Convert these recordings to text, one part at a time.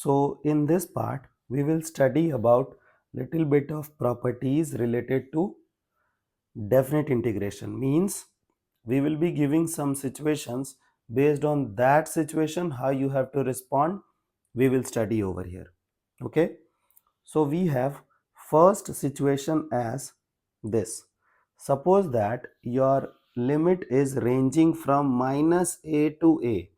So in this part we will study about little bit of properties related to definite integration. Means we will be giving some situations, based on that situation how you have to respond we will study over here. Okay, so we have first situation as this. Suppose that your limit is ranging from minus a to a.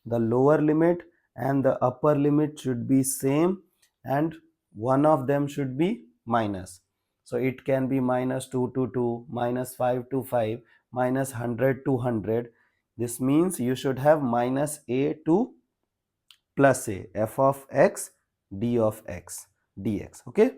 The lower limit and the upper limit should be same, and one of them should be minus. So it can be minus 2 to 2, minus 5 to 5, minus 100 to 100. This means you should have minus a to plus a, f of x d of x dx. Okay,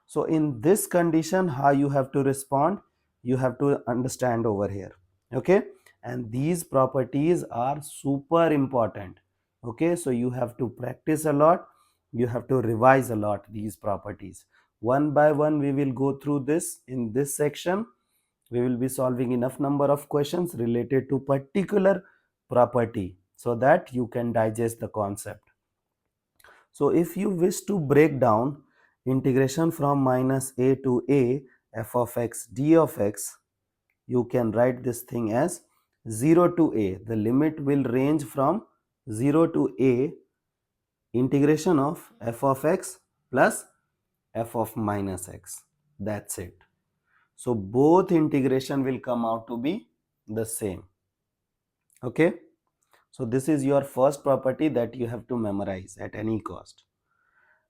so in this condition how you have to respond, you have to understand over here. Okay, and these properties are super important. Okay, so you have to practice a lot, you have to revise a lot these properties. One by one we will go through this. In this section we will be solving enough number of questions related to particular property so that you can digest the concept. So if you wish to break down integration from minus a to a f of x d of x, you can write this thing as 0 to a. The limit will range from 0 to a, integration of f of x plus f of minus x. That's it. So both integration will come out to be the same. Okay, so this is your first property that you have to memorize at any cost.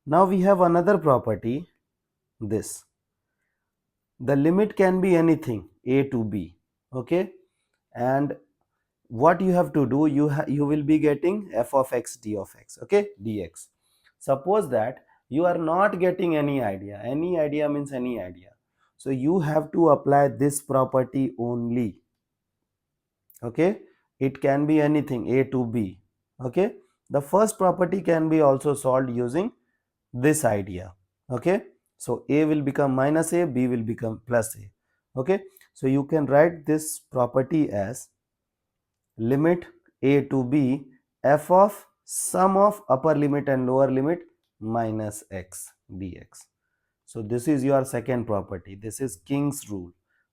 Now we have another property, this. The limit can be anything, a to b. Okay, and what you have to do, you will be getting f of x d of x, okay, dx. Suppose that you are not getting any idea means any idea, so you have to apply this property only. Okay, it can be anything, a to b. Okay, the first property can be also solved using this idea. Okay, so a will become minus a, b will become plus a. Okay, so you can write this property as limit a to b f of sum of upper limit and lower limit minus x dx. So this is your second property. This is King's rule.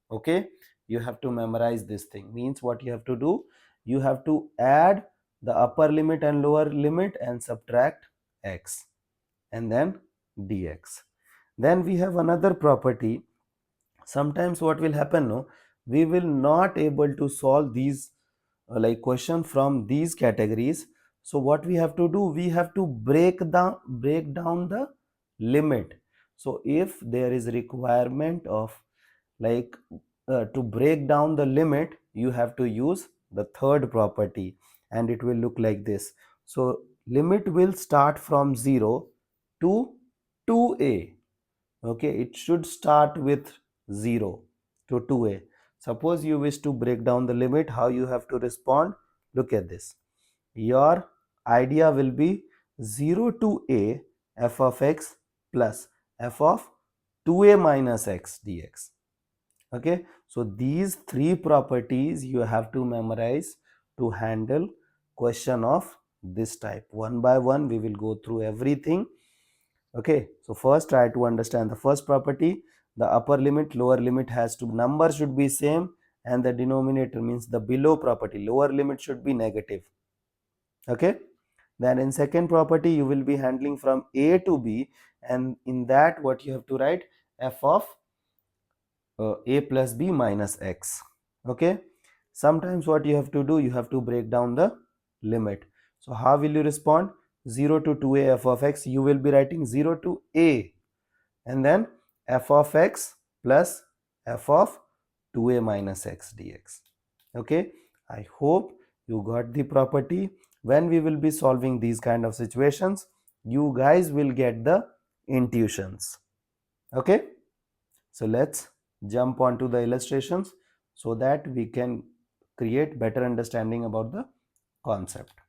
Okay, you have to memorize this thing. Means what you have to do, you have to add the upper limit and lower limit and subtract x and then dx. Then we have another property. Sometimes what will happen, no, we will not able to solve these like question from these categories. So what we have to do, we have to break down the limit. So if there is requirement of like to break down the limit, you have to use the third property, and it will look like this. So limit will start from 0 to 2a. Okay, it should start with 0 to 2a. Suppose you wish to break down the limit, how you have to respond? Look at this. Your idea will be 0 to a f of x plus f of 2a minus x dx. Okay, so these three properties you have to memorize to handle question of this type. One by one we will go through everything. Okay, so first try to understand the first property. The upper limit, lower limit has to, number should be same, and the denominator means the below property, lower limit should be negative. Okay, then in second property you will be handling from a to b, and in that what you have to write, f of a plus b minus x. Okay, sometimes what you have to do, you have to break down the limit. So how will you respond? 0 to 2a f of x, you will be writing 0 to a and then f of x plus f of 2a minus x dx. Okay, I hope you got the property. When we will be solving these kind of situations, you guys will get the intuitions. Okay, so let's jump onto the illustrations so that we can create better understanding about the concept.